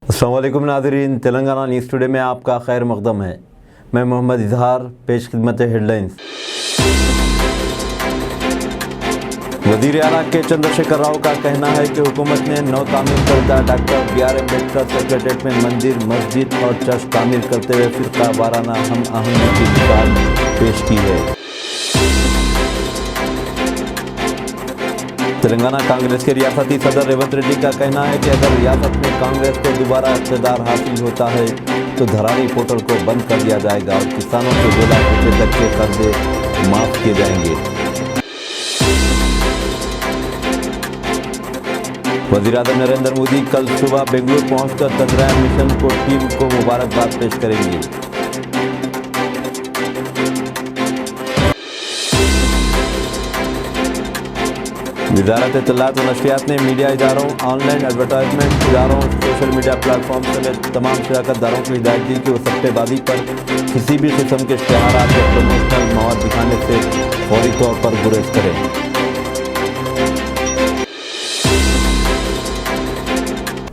अस्सलाम वालेकुम नाज़रीन, तेलंगाना न्यूज़ टुडे में आपका खैर मक़दम है। मैं मोहम्मद इजहार, पेश खिदमत हेडलाइंस। वज़ीर आला के चंद्रशेखर राव का कहना है कि हुकूमत ने नौ तामीर करदा डॉक्टर B.R. अम्बेडकर सेक्रेटेरिएट में मंदिर, मस्जिद और चर्च तामीर करते हुए फ़िरका वाराना हम आहंगी की मिसाल पेश की है। तेलंगाना कांग्रेस के रियासती सदर रेवंत रेड्डी का कहना है कि अगर रियासत में कांग्रेस को दोबारा इक़्तिदार हासिल होता है तो धरानी पोर्टल को बंद कर दिया जाएगा और किसानों के 2 लाख रुपये तक के कर्जे माफ़ किए जाएंगे। वज़ीर-ए-आज़म नरेंद्र मोदी कल सुबह बेंगलुरु पहुंचकर चंद्रयान मिशन को टीम को मुबारकबाद पेश करेंगे। वज़ारत इत्तलात व नशरियात ने मीडिया इदारों, ऑनलाइन एडवर्टाइजमेंट इदारों, सोशल मीडिया प्लेटफॉर्म समेत तमाम शिराकतदारों को हिदायत दी कि वो सट्टेबाजी पर किसी भी किस्म के इश्तिहारात या प्रमोशनल मवाद दिखाने से फौरी तौर पर गुरेज करें।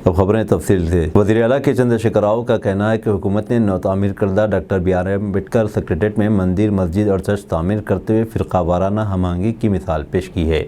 अब खबरें तफसील से। वज़ीर आला के चंद्रशेखर राव का कहना है कि हुकूमत ने नौ तामीर करदा डॉक्टर B.R. अम्बेडकर सेक्रेटेरिएट में मंदिर, मस्जिद और चर्च तामीर करते हुए फ़िरका वाराना हम आहंगी की मिसाल पेश की है।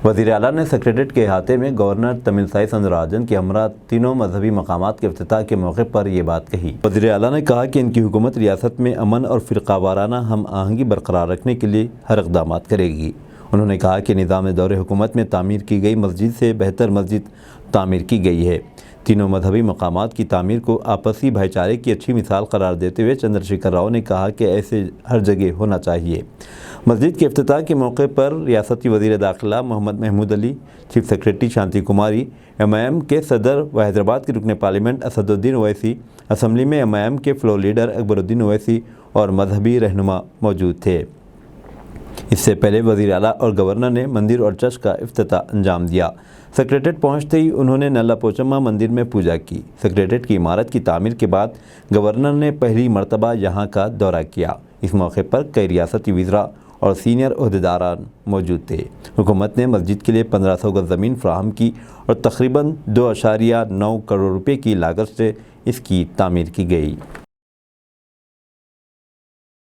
वज़ीर आला ने सेक्रेटेरिएट के अहाते में गवर्नर तमिलसाई सौंदरराजन के हमरा तीनों मजहबी मकामात के इफ्तिताह के मौके पर यह बात कही। वज़ीर आला ने कहा कि इनकी हुकूमत रियासत में अमन और फ़िरका वाराना हम आहंगी बरकरार रखने के लिए हर इक़दाम करेगी। उन्होंने कहा कि निज़ाम दौरे हुकूमत में तामीर की गई मस्जिद से बेहतर मस्जिद तामीर की गई है। तीनों मजहबी मकामात की तामीर को आपसी भाईचारे की अच्छी मिसाल करार देते हुए चंद्रशेखर राव ने कहा कि ऐसे हर जगह होना चाहिए। मस्जिद के इफ्तिताह के मौके पर रियासती वज़ीर दाखिला मोहम्मद महमूद अली, चीफ सेक्रेटरी शांति कुमारी, MIM के सदर व हैदराबाद के रुकन पार्लियामेंट असदुद्दीन ओवैसी, असम्बली में MIM के फ्लोर लीडर अकबरुद्दीन ओवैसी और मजहबी रहनुमा मौजूद थे। इससे पहले वज़ीर आला और गवर्नर ने मंदिर और चर्च का इफ्तिताह अंजाम दिया। सेक्रेटेरिएट पहुंचते ही उन्होंने नल्ला पोचम्मा मंदिर में पूजा की। सेक्रेटेरिएट की इमारत की तामीर के बाद गवर्नर ने पहली मरतबा यहां का दौरा किया। इस मौके पर कई रियासती वज़ीरा और सीनियर ओहदेदारान मौजूद थे। हुकूमत ने मस्जिद के लिए 1500 गज ज़मीन फराहम की और तकरीबन 2.9 करोड़ रुपये की लागत से इसकी तामीर की गई।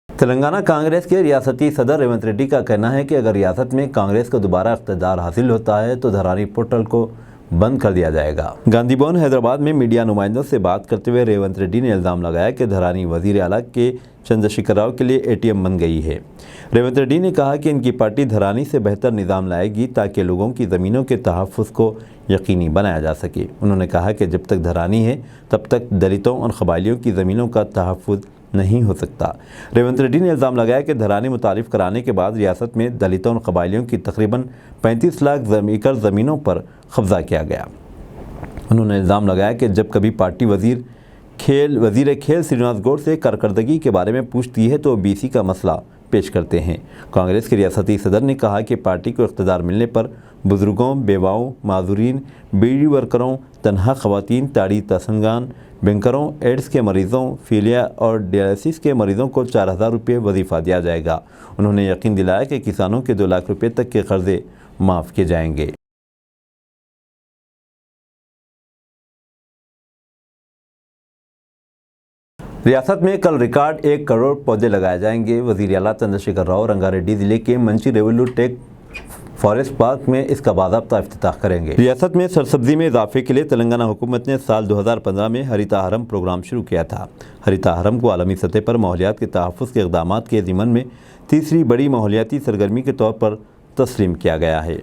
तेलंगाना कांग्रेस के रियासती सदर रेवंत रेड्डी का कहना है कि अगर रियासत में कांग्रेस को दोबारा इक़्तिदार हासिल होता है तो धरानी पोर्टल को बंद कर दिया जाएगा। गांधी भवन हैदराबाद में मीडिया नुमाइंदों से बात करते हुए रेवंत रेड्डी ने इल्ज़ाम लगाया कि धरानी वज़ीर आला के चंद्रशेखर राव के लिए ATM बन गई है। रेवंत रेड्डी ने कहा कि इनकी पार्टी धरानी से बेहतर निज़ाम लाएगी ताकि लोगों की ज़मीनों के तहफ़्फ़ुज़ को यकीनी बनाया जा सके। उन्होंने कहा कि जब तक धरानी है तब तक दलितों और कबायलियों की ज़मीनों का तहफ़्फ़ुज़ नहीं हो सकता। रेवंत रेड्डी ने इल्ज़ाम लगाया कि धरानी मुतारिफ़ कराने के बाद रियासत में दलितों और कबायलियों की तकरीबन 35 लाख एकड़ ज़मीनों पर कब्ज़ा किया गया। उन्होंने इल्ज़ाम लगाया कि जब कभी पार्टी वज़ीर खेल श्रीनिवास गौड़ से कारकर्दगी के बारे में पूछती है तो BC का मसला पेश करते हैं। कांग्रेस के रियासती सदर ने कहा कि पार्टी को इक़्तिदार मिलने पर बुज़ुर्गों, बेवाओं, माज़ूरीन, बीड़ी वर्करों, तनहा ख़वातीन, ताड़ी तसंगान, बैंकरों, एड्स के मरीज़ों, फीलिया और डायलिसिस के मरीज़ों को 4000 रुपये वजीफ़ा दिया जाएगा। उन्होंने यकीन दिलाया कि किसानों के 2 लाख रुपये तक के कर्ज़े माफ़ किए जाएंगे। रियासत में कल रिकॉर्ड 1 करोड़ पौधे लगाए जाएंगे। वज़ीर आला चंद्रशेखर राव रंगारेड्डी ज़िले के मंची रेवेन्यू टेक फॉरेस्ट पार्क में इसका बाज़ाब्ता इफ्तिताह करेंगे। रियासत में सरसब्जी में इजाफे के लिए तेलंगाना हुकूमत ने साल 2015 में हरिता हरम प्रोग्राम शुरू किया था। हरिता हरम को आलमी सतह पर माहौलियात के तहफ़्फ़ुज़ के इक़दामात के ज़िमन में तीसरी बड़ी माहौलियाती सरगर्मी के तौर पर तस्लीम किया गया है।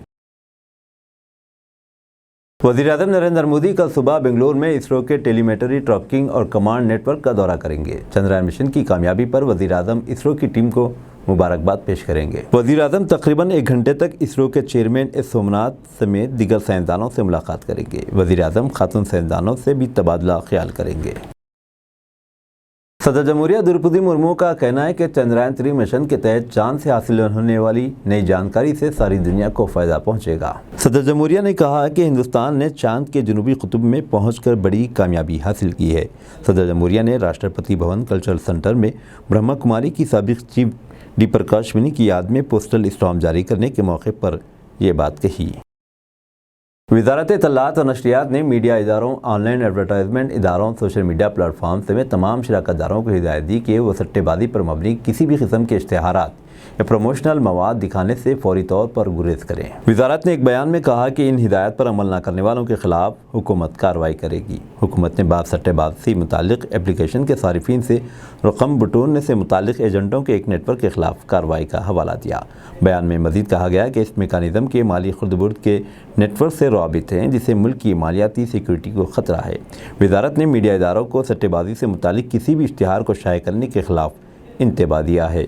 वज़ीर-ए-आज़म नरेंद्र मोदी कल सुबह बेंगलुरु में इसरो के टेलीमेट्री ट्रैकिंग और कमांड नेटवर्क का दौरा करेंगे। चंद्रयान मिशन की कामयाबी पर वज़ीर-ए-आज़म इसरो की टीम को मुबारकबाद पेश करेंगे। वज़ीर-ए-आज़म तकरीबन 1 घंटे तक इसरो के चेयरमैन एस सोमनाथ समेत दीगर साइंसदानों से मुलाकात करेंगे। वज़ीर-ए-आज़म खातून साइंसदानों से भी तबादला ख्याल करेंगे। सदर जमहूरिया द्रौपदी मुर्मू का कहना है कि चंद्रयान 3 मिशन के तहत चांद से हासिल होने वाली नई जानकारी से सारी दुनिया को फ़ायदा पहुंचेगा। सदर जमहूरिया ने कहा कि हिंदुस्तान ने चांद के जनूबी कुतुब में पहुंचकर बड़ी कामयाबी हासिल की है। सदर जमहूरिया ने राष्ट्रपति भवन कल्चरल सेंटर में ब्रह्मा कुमारी की साबिक चीफ डी प्रकाशविनी की याद में पोस्टल स्टैम्प जारी करने के मौके पर यह बात कही। वजारत इत्तलात और नशरियात ने मीडिया इदारों, ऑनलाइन एडवर्टाइजमेंट इदारों, सोशल मीडिया प्लेटफॉर्म समेत तमाम शराकतदारों को हिदायत दी कि वो सट्टेबाजी पर मबनी किसी भी किस्म के इश्तिहारात या प्रमोशनल मवाद दिखाने से फौरी तौर पर गुरेज करें। वजारत ने एक बयान में कहा कि इन हिदायत पर अमल न करने वालों के खिलाफ हुकूमत कार्रवाई करेगी। हुकूमत ने बाद सट्टेबाजी से मुतालिक एप्लीकेशन के सारिफिन से रकम बटोरने से मुतालिक एजेंटों के एक नेटवर्क के खिलाफ कार्रवाई का हवाला दिया। बयान में मजीद कहा गया कि इस मेकानिज़म के माली खुर्द-बुर्द के नेटवर्क से रवाबित हैं जिससे मुल्क की मालियाती सिक्योरिटी को ख़तरा है। वजारत ने मीडिया इदारों को सट्टेबाजी से मुतालिक किसी भी इश्तिहार को शाये करने के खिलाफ इंतबाह दिया है।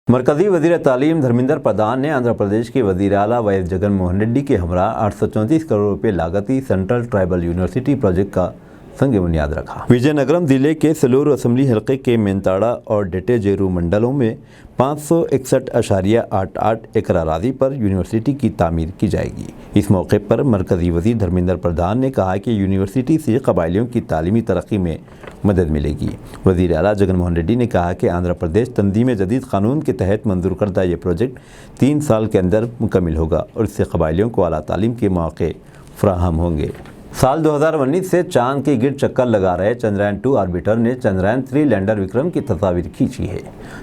मरकज़ी वज़ीर तालीम धर्मेंद्र प्रधान ने आंध्र प्रदेश के वज़ीर आला वाइएस जगन मोहन रेड्डी के हमरा 834 करोड़ रुपये लागती सेंट्रल ट्राइबल यूनिवर्सिटी प्रोजेक्ट का संग बुनियाद रखा। विजयनगरम ज़िले के सलूर असम्बली हल्के के मेंताड़ा और डेटेजेरू मंडलों में 561.88 एकड़ अराज़ी पर यूनिवर्सिटी की तामीर की जाएगी। इस मौके पर मरकज़ी वज़ीर धर्मेंद्र प्रधान ने कहा कि यूनिवर्सिटी से कबायलियों की तालीमी तरक्की में मदद मिलेगी। वज़ीर आला जगन मोहन रेड्डी ने कहा कि आंध्र प्रदेश तंजीम जदीद कानून के तहत मंजूर करदा ये प्रोजेक्ट 3 साल के अंदर मुकम्मिल होगा और इससे कबायलियों को आला तालीम के मौके फराहम होंगे। साल 2019 से चांद के गिर्द चक्कर लगा रहे चंद्रयान 2 ऑर्बिटर ने चंद्रयान 3 लैंडर विक्रम की तस्वीर खींची है।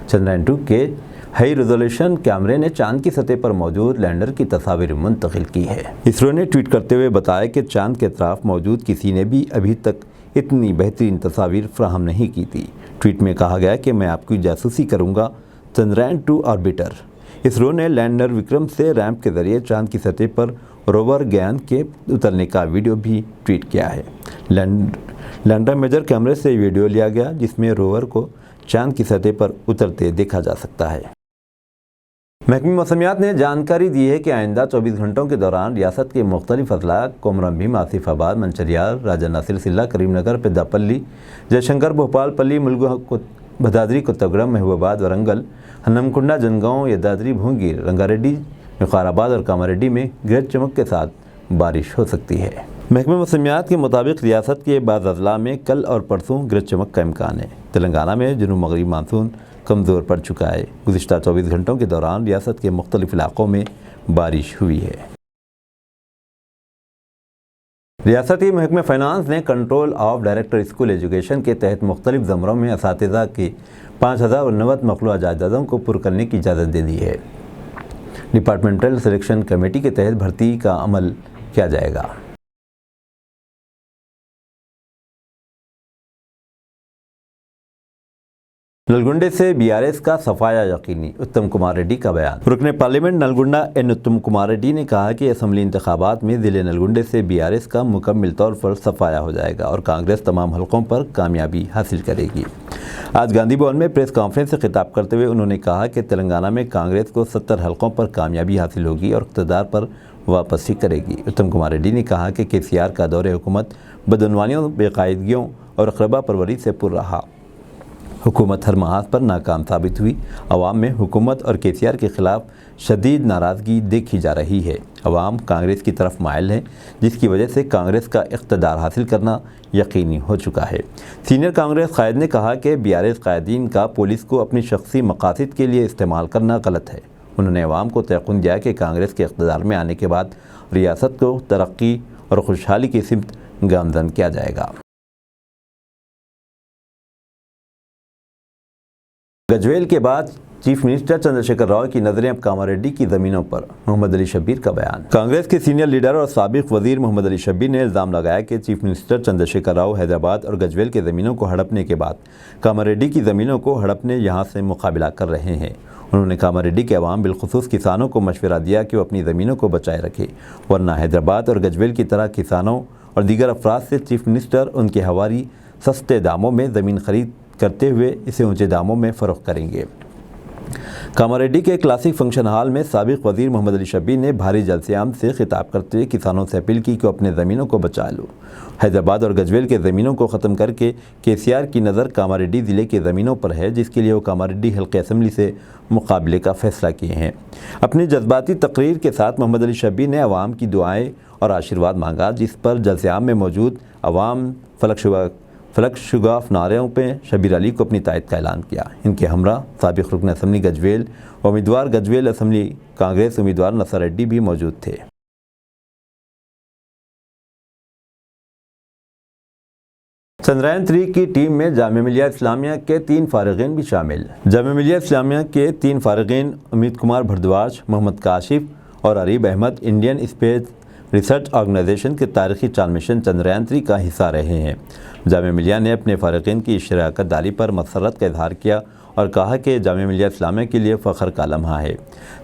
चंद्रयान 2 के हाई रेजोल्यूशन कैमरे ने चांद की सतह पर मौजूद लैंडर की तस्वीर मुंतकिल की है। इसरो ने ट्वीट करते हुए बताया कि चांद के अतराफ मौजूद किसी ने भी अभी तक इतनी बेहतरीन तस्वीर फ्राहम नहीं की थी। ट्वीट में कहा गया कि मैं आपकी जासूसी करूँगा। चंद्रयान 2 ऑर्बिटर। इसरो ने लैंडर विक्रम से रैंप के जरिए चांद की सतह पर रोवर गयान के उतरने का वीडियो भी ट्वीट किया है। लैंडर मेजर कैमरे से वीडियो लिया गया जिसमें रोवर को चांद की सतह पर उतरते देखा जा सकता है। महकमे मौसमियात ने जानकारी दी है कि आइंदा 24 घंटों के दौरान रियासत के मुख्तलिफ अजला कोमरम भीम, आसिफाबाद, मंचरियाल, राजा नासिर सिल्ला, करीमनगर, पेद्दापल्ली, जयशंकर, भोपाल-पल्ली, मुलुगु, भदादरी, कोत्तगुड़म, महबूबाबाद, वरंगल, हन्नमकुंडा, जनगांव, यदाद्री, भूंगी, रंगारेड्डी, विकाराबाद और कामारेड्डी में गरज चमक के साथ बारिश हो सकती है। महकमे मौसमियात के मुताबिक रियासत के बाद अजला में कल और परसों गरज चमक का इम्कान है। तेलंगाना में जनूब मगरबी मानसून कमज़ोर पड़ चुका है। गुज़िश्ता 24 घंटों के दौरान रियासत के मुख्तलिफ इलाकों में बारिश हुई है। रियासती महकमे फ़ाइनेंस ने control of director school education के तहत मुख्तलिफ ज़मरों में असातिज़ा के 5090 मखलूआ जायदादों को पुर करने की इजाज़त दे दी है। डिपार्टमेंटल सिलेक्शन कमेटी के तहत भर्ती का अमल किया जाएगा। नलगुंडे से बीआरएस का सफाया यकीनी, उत्तम कुमार रेड्डी का बयान। रुकने पार्लियामेंट नलगुंडा एन उत्तम कुमार रेड्डी ने कहा कि असम्बली इंतखाबात में ज़िले नलगुंडे से बीआरएस का मुकम्मल तौर पर सफाया हो जाएगा और कांग्रेस तमाम हलकों पर कामयाबी हासिल करेगी। आज गांधी भवन में प्रेस कॉन्फ्रेंस से खिताब करते हुए उन्होंने कहा कि तेलंगाना में कांग्रेस को 70 हलकों पर कामयाबी हासिल होगी और इक़्तिदार पर वापसी करेगी। उत्तम कुमार रेड्डी ने कहा कि केसीआर का दौरे हुकूमत बदعنوانیوں, बेकायदगियों और अक़रबा परवरी से पुर रहा। हुकूमत हर महाज पर नाकाम साबित हुई। अवाम में हुकूमत और केसीआर के ख़िलाफ़ शदीद नाराज़गी देखी जा रही है। अवाम कांग्रेस की तरफ माइल है जिसकी वजह से कांग्रेस का इक़्तिदार हासिल करना यकीनी हो चुका है। सीनियर कांग्रेस कायद ने कहा कि बीआरएस कायदीन का पुलिस को अपनी शख्सी मकासद के लिए इस्तेमाल करना गलत है। उन्होंने अवाम को तयक़ुन दिया कि कांग्रेस के इक़्तिदार में आने के बाद रियासत को तरक्की और खुशहाली की सिमत गामज़न किया जाएगा। गजवेल के बाद चीफ मिनिस्टर चंद्रशेखर राव की नज़रें अब कामारेड्डी की ज़मीनों पर, मोहम्मद अली शब्बीर का बयान। कांग्रेस के सीनियर लीडर और साबिक़ वज़ीर मोहम्मद अली शब्बीर ने इल्ज़ाम लगाया कि चीफ मिनिस्टर चंद्रशेखर राव हैदराबाद और गजवेल के ज़मीनों को हड़पने के बाद कामारेड्डी की ज़मीनों को हड़पने यहाँ से मुकाबला कर रहे हैं। उन्होंने कामारेड्डी के अवाम बिलखुसूस किसानों को मशवरा दिया कि वो अपनी ज़मीनों को बचाए रखें, वरना हैदराबाद और गजवेल की तरह किसानों और दीगर अफराद से चीफ मिनिस्टर उनके हवारी सस्ते दामों में ज़मीन खरीद करते हुए इसे ऊंचे दामों में फ़रोख्त करेंगे। कामारेड्डी के क्लासिक फंक्शन हॉल में साबिक़ वज़ीर मोहम्मद अली शब्बीर ने भारी जलसेआम से खिताब करते हुए किसानों से अपील की कि अपने ज़मीनों को बचा लो। हैदराबाद और गजवेल के ज़मीनों को ख़त्म करके केसीआर की नज़र कामारेड्डी ज़िले के ज़मीनों पर है, जिसके लिए वो कामारेड्डी हल्के असम्बली से मुकाबले का फ़ैसला किए हैं। अपनी जज्बाती तकरीर के साथ मोहम्मद अली शब्बीर ने अवाम की दुआएँ और आशीर्वाद मांगा, जिस पर जलसेआम में मौजूद अवाम فلک شگاف نعروں پہ شبیر علی کو اپنی تائید کا اعلان کیا۔ ان کے ہمراہ سابق رکن اسمبلی گجویل امیدوار گجویل اسمبلی کانگریس امیدوار نصر ریڈی بھی موجود تھے۔ چندریان 3 کی ٹیم میں جامعہ ملیہ اسلامیہ کے 3 فارغین بھی شامل۔ جامعہ ملیہ اسلامیہ کے 3 فارغین امت کمار بھردواج، محمد کاشف اور Areeb Ahmed Indian space research organisation کے تاریخی چاند مشن چندریان 3 کا حصہ رہے ہیں۔ جامعہ ملیہ نے اپنے فارغین کی شراکت داری پر مسرت کا اظہار کیا اور کہا کہ جامعہ ملیہ اسلامیہ کے لیے فخر کا لمحہ ہے۔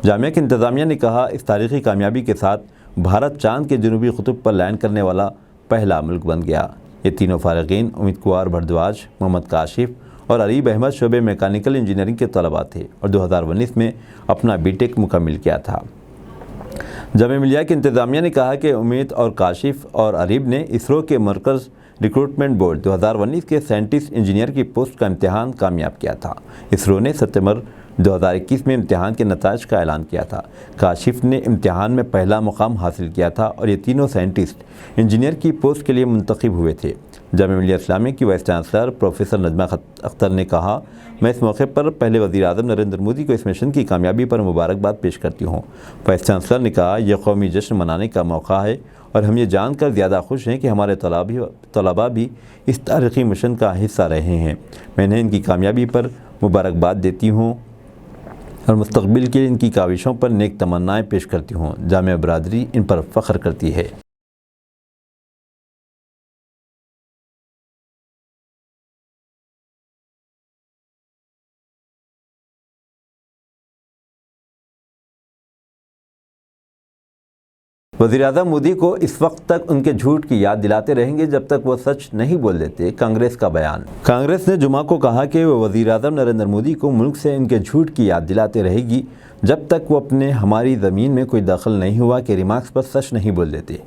جامعہ کی انتظامیہ نے کہا، اس تاریخی کامیابی کے ساتھ بھارت چاند کے جنوبی قطب پر لینڈ کرنے والا پہلا ملک بن گیا۔ یہ تینوں فارغین امت کمار بھردواج، محمد کاشف اور عریب احمد شعبہ میکینیکل انجینئرنگ کے طلباء تھے اور 2019 میں اپنا بی ٹیک مکمل کیا تھا۔ جامعہ ملیہ کی انتظامیہ نے کہا کہ امت اور کاشف اور عریب نے اسرو کے مرکز ریکروٹمنٹ بورڈ 2019 کے سائنٹسٹ انجینئر کی پوسٹ کا امتحان کامیاب کیا تھا۔ اسرو نے ستمبر 2021 میں امتحان کے نتائج کا اعلان کیا تھا۔ کاشف نے امتحان میں پہلا مقام حاصل کیا تھا اور یہ تینوں سائنٹسٹ انجینئر کی پوسٹ کے لیے منتخب ہوئے تھے۔ جامعہ ملیہ اسلامیہ کی vice chancellor professor Najma Akhtar نے کہا، میں اس موقع پر پہلے وزیر اعظم نریندر مودی کو اس مشن کی کامیابی پر مبارکباد پیش کرتی ہوں۔ وائس چانسلر نے کہا، یہ قومی جشن منانے کا موقع ہے اور ہم یہ جان کر زیادہ خوش ہیں کہ ہمارے طلباء بھی اس تاریخی مشن کا حصہ رہے ہیں۔ میں انہیں ان کی کامیابی پر مبارکباد دیتی ہوں اور مستقبل کے ان کی کاوشوں پر نیک تمنائیں پیش کرتی ہوں۔ جامعہ برادری ان پر فخر کرتی ہے۔ وزیر اعظم مودی کو اس وقت تک ان کے جھوٹ کی یاد دلاتے رہیں گے جب تک وہ سچ نہیں بول دیتے، کانگریس کا بیان۔ کانگریس نے جمعہ کو کہا کہ وہ وزیر اعظم نریندر مودی کو ملک سے ان کے جھوٹ کی یاد دلاتے رہے گی جب تک وہ اپنے ہماری زمین میں کوئی دخل نہیں ہوا کے ریمارکس پر سچ نہیں بول دیتے۔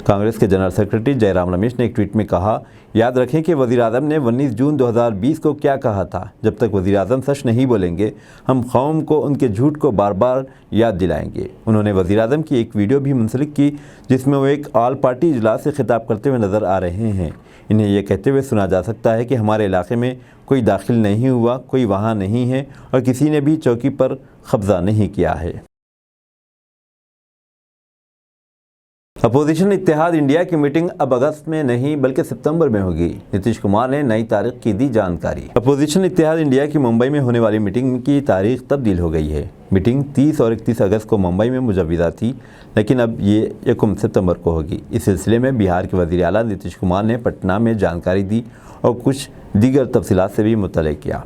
کانگریس کے جنرل سیکرٹری جے رام رمیش نے ایک ٹویٹ میں کہا، یاد رکھیں کہ وزیر اعظم نے 19 جون 2020 کو کیا کہا تھا، جب تک وزیر اعظم سچ نہیں بولیں گے ہم قوم کو ان کے جھوٹ کو بار بار یاد دلائیں گے۔ انہوں نے وزیر اعظم کی ایک ویڈیو بھی منسلک کی جس میں وہ ایک آل پارٹی اجلاس سے خطاب کرتے ہوئے نظر آ رہے ہیں۔ انہیں یہ کہتے ہوئے سنا جا سکتا ہے کہ ہمارے علاقے میں کوئی داخل نہیں ہوا، کوئی وہاں نہیں ہے اور کسی نے بھی چوکی پر قبضہ نہیں کیا ہے۔ اپوزیشن اتحاد انڈیا کی میٹنگ اب اگست میں نہیں بلکہ ستمبر میں ہوگی، نتیش کمار نے نئی تاریخ کی دی جانکاری۔ اپوزیشن اتحاد انڈیا کی ممبئی میں ہونے والی میٹنگ کی تاریخ تبدیل ہو گئی ہے۔ میٹنگ 30 اور 31 اگست کو ممبئی میں مجوزہ تھی، لیکن اب یہ 1 ستمبر کو ہوگی۔ اس سلسلے میں بہار کے وزیر اعلیٰ نتیش کمار نے پٹنہ میں جانکاری دی اور کچھ دیگر تفصیلات سے بھی مطلع کیا۔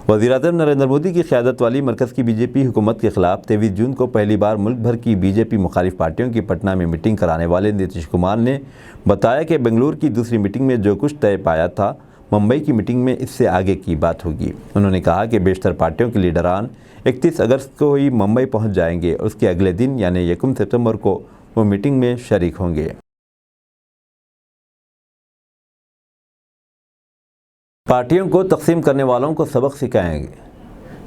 وزیر اعظم نریندر مودی کی قیادت والی مرکز کی بی جے پی حکومت کے خلاف 23 جون کو پہلی بار ملک بھر کی بی جے پی مخالف پارٹیوں کی پٹنہ میں میٹنگ کرانے والے نتیش کمار نے بتایا کہ بنگلور کی دوسری میٹنگ میں جو کچھ طے پایا تھا، ممبئی کی میٹنگ میں اس سے آگے کی بات ہوگی۔ انہوں نے کہا کہ بیشتر پارٹیوں کے لیڈران 31 اگست کو ہی ممبئی پہنچ جائیں گے اور اس کے اگلے دن یعنی 1 ستمبر کو وہ میٹنگ میں شریک ہوں گے۔ پارٹیوں کو تقسیم کرنے والوں کو سبق سکھائیں گے،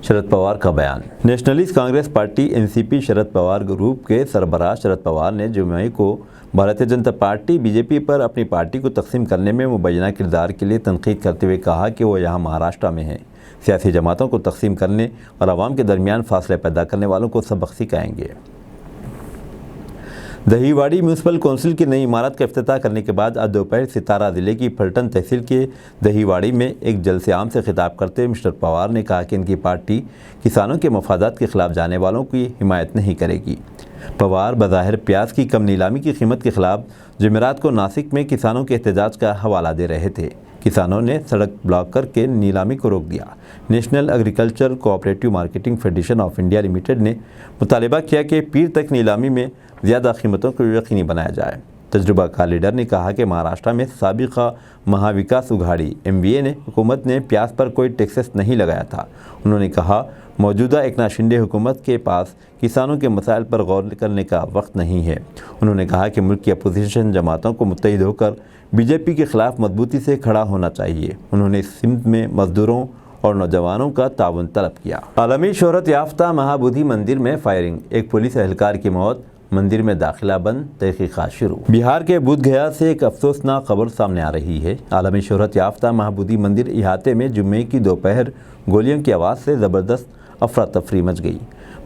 شرد پوار کا بیان۔ Nationalist Congress Party N C P Sharad Pawar group کے سربراہ شرد پوار نے جمعہ کو Bharatiya Janata party B J پی پر اپنی پارٹی کو تقسیم کرنے میں مبینہ کردار کے لیے تنقید کرتے ہوئے کہا کہ وہ یہاں مہاراشٹر میں ہیں، سیاسی جماعتوں کو تقسیم کرنے اور عوام کے درمیان فاصلے پیدا کرنے والوں کو سبق سکھائیں گے۔ دہی واڑی میونسپل کونسل کی نئی عمارت کا افتتاح کرنے کے بعد آج دوپہر ستارہ ضلع کی پھلٹن تحصیل کے دہی واڑی میں ایک جلسے عام سے خطاب کرتے ہوئے مسٹر پوار نے کہا کہ ان کی پارٹی کسانوں کے مفادات کے خلاف جانے والوں کی حمایت نہیں کرے گی۔ پوار بظاہر پیاز کی کم نیلامی کی قیمت کے خلاف جمعرات کو ناسک میں کسانوں کے احتجاج کا حوالہ دے رہے تھے۔ کسانوں نے سڑک بلاک کر کے نیلامی کو روک دیا۔ National agriculture cooperative marketing federation of India limited نے مطالبہ کیا کہ پیر تک نیلامی میں زیادہ قیمتوں کو یقینی بنایا جائے۔ تجربہ کار لیڈر نے کہا کہ مہاراشٹر میں سابقہ مہا وکاس اگھاڑی ایم وی اے حکومت نے پیاز پر کوئی ٹیکسز نہیں لگایا تھا۔ انہوں نے کہا موجودہ ایکناتھ شنڈے حکومت کے پاس کسانوں کے مسائل پر غور کرنے کا وقت نہیں ہے۔ انہوں نے کہا کہ ملک کی اپوزیشن جماعتوں کو متحد ہو کر بی جے پی کے خلاف مضبوطی سے کھڑا ہونا چاہیے۔ انہوں نے اس سمت میں مزدوروں اور نوجوانوں کا تعاون طلب کیا۔ عالمی شہرت یافتہ مہابودھی مندر میں فائرنگ، ایک پولیس اہلکار کی موت، मंदिर में दाखिला बंद, तहकीकात शुरू। बिहार के बोध गया से एक अफसोसनाक खबर सामने आ रही है। आलमी शोहरत याफ्ता महाबोधि मंदिर इहाते में जुम्मे की दोपहर गोलियों की आवाज़ से ज़बरदस्त अफरा तफरी मच गई।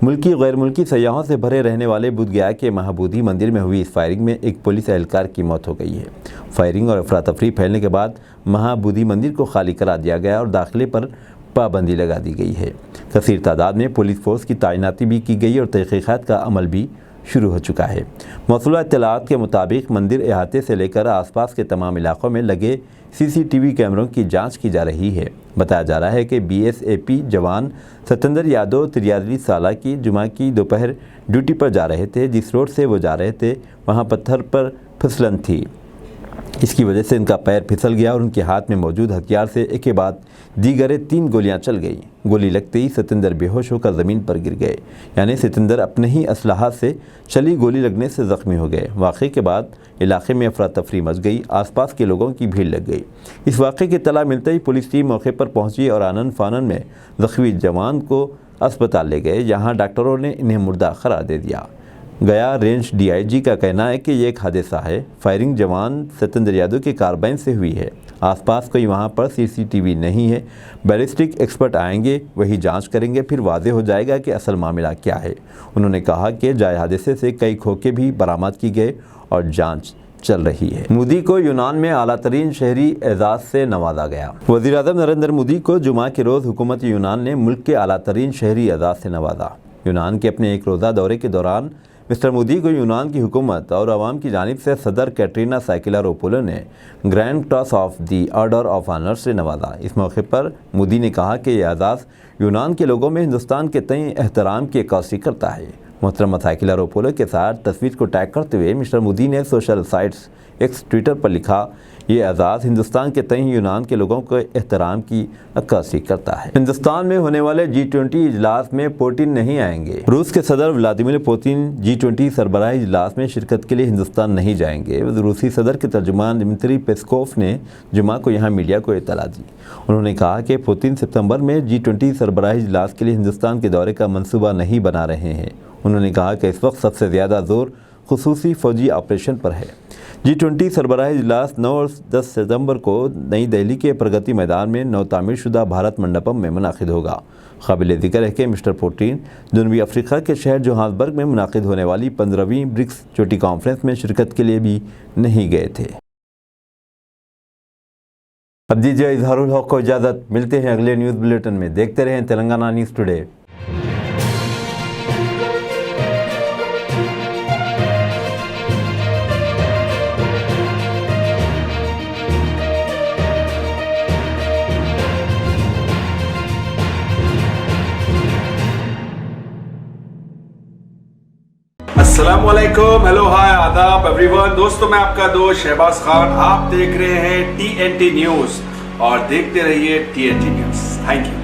मुल्की गैर मुल्की सयाहों से भरे रहने वाले बोध गया के महाबोधि मंदिर में हुई इस फायरिंग में एक पुलिस एहलकार की मौत हो गई है। फायरिंग और अफरा तफरी फैलने के बाद महाबोधि मंदिर को खाली करा दिया गया और दाखिले पर पाबंदी लगा दी गई है। कसीर तादाद में पुलिस फोर्स की तैनाती भी की गई और तहकीकात का अमल भी शुरू हो चुका है। मौसूला इत्तलात के मुताबिक मंदिर इहाते से लेकर आसपास के तमाम इलाकों में लगे CCTV कैमरों की जांच की जा रही है। बताया जा रहा है कि BSAP जवान सतेंद्र यादव 43 साल की जुमा की दोपहर ड्यूटी पर जा रहे थे। जिस रोड से वो जा रहे थे वहाँ पत्थर पर फिसलन थी। इसकी वजह से इनका पैर फिसल गया और उनके हाथ में मौजूद हथियार से एक के बाद दीगरे 3 गोलियां चल गईं। गोली लगते ही सतेंद्र बेहोश होकर ज़मीन पर गिर गए। यानी सतेंद्र अपने ही असलहा से चली गोली लगने से ज़ख्मी हो गए। वाक़े के बाद इलाके में अफरा तफरी मच गई। आसपास के लोगों की भीड़ लग गई। इस वाक़े की इत्तला मिलते ही पुलिस टीम मौके पर पहुंची और आनन फानन में ज़ख्मी जवान को अस्पताल ले गए, जहाँ डॉक्टरों ने इन्हें मुर्दा करार दे दिया। गया रेंज DIG का कहना है कि ये एक हादसा है। फायरिंग जवान सतेंद्र यादव के कार्बाइन से हुई है। आसपास कोई वहाँ पर CCTV नहीं है। बैलिस्टिक एक्सपर्ट आएंगे, वही जांच करेंगे, फिर वाज़ेह हो जाएगा कि असल मामला क्या है। उन्होंने कहा कि जाए हादसे से कई खोखे भी बरामद की गए और जाँच चल रही है। मोदी को यूनान में आला तरीन शहरी एजाज़ से नवाजा गया। वज़ीर-ए-आज़म नरेंद्र मोदी को जुमा के रोज़ हुकूमत यूनान ने मुल्क के आला तरीन शहरी एजाज़ से नवाजा। यूनान के अपने एक रोज़ा दौरे के दौरान मिस्टर मोदी को यूनान की हुकूमत और आवाम की जानिब से सदर कैटरीना साइकिलारोपोलो ने grand cross of the order of honour से नवाजा। इस मौके पर मोदी ने कहा कि यह एजाज़ यूनान के लोगों में हिंदुस्तान के तय एहतराम की अक्कासी करता है। मोहतरमा साइकिलारोपोलो के साथ तस्वीर को टैग करते हुए मिस्टर मोदी ने सोशल साइट्स X ट्विटर पर लिखा, ये एजाज़ हिंदुस्तान के तय यूनान के लोगों के एहतराम की अक्कासी करता है। हिंदुस्तान में होने वाले G20 इजलास में पुतिन नहीं आएंगे। रूस के सदर व्लादिमीर पुतिन G20 सरबराही इजलास में शिरकत के लिए हिंदुस्तान नहीं जाएंगे। रूसी सदर के तर्जुमान दिमित्री पेस्कोव ने जुमा को यहाँ मीडिया को इत्तला दी। उन्होंने कहा कि पुतिन सितंबर में G20 सरबराही इजलास के लिए हिंदुस्तान के दौरे का मंसूबा नहीं बना रहे हैं। उन्होंने कहा कि इस वक्त सबसे ज़्यादा जोर खुसूसी फ़ौजी ऑपरेशन पर है। G20 सरबराही इजलास 9 और 10 सितंबर को नई दिल्ली के प्रगति मैदान में नवतामीर शुदा भारत मंडपम में मुनाकिद होगा। काबिल ज़िक्र है कि मिस्टर पुतिन जनूबी अफ्रीका के शहर जोहान्सबर्ग में मुनाकिद होने वाली 15वीं ब्रिक्स चोटी कॉन्फ्रेंस में शिरकत के लिए भी नहीं गए थे। अब दीजिए इजहारुल हक को इजाज़त। मिलते हैं अगले न्यूज़ बुलेटिन में। देखते रहें तेलंगाना न्यूज़ टुडे। अस्सलामुअलैकुम, हेलो, हाय, आदाब एवरीवन। दोस्तों, मैं आपका दोस्त शहबाज खान। आप देख रहे हैं TNT न्यूज़ और देखते रहिए TNT न्यूज़। Thank you.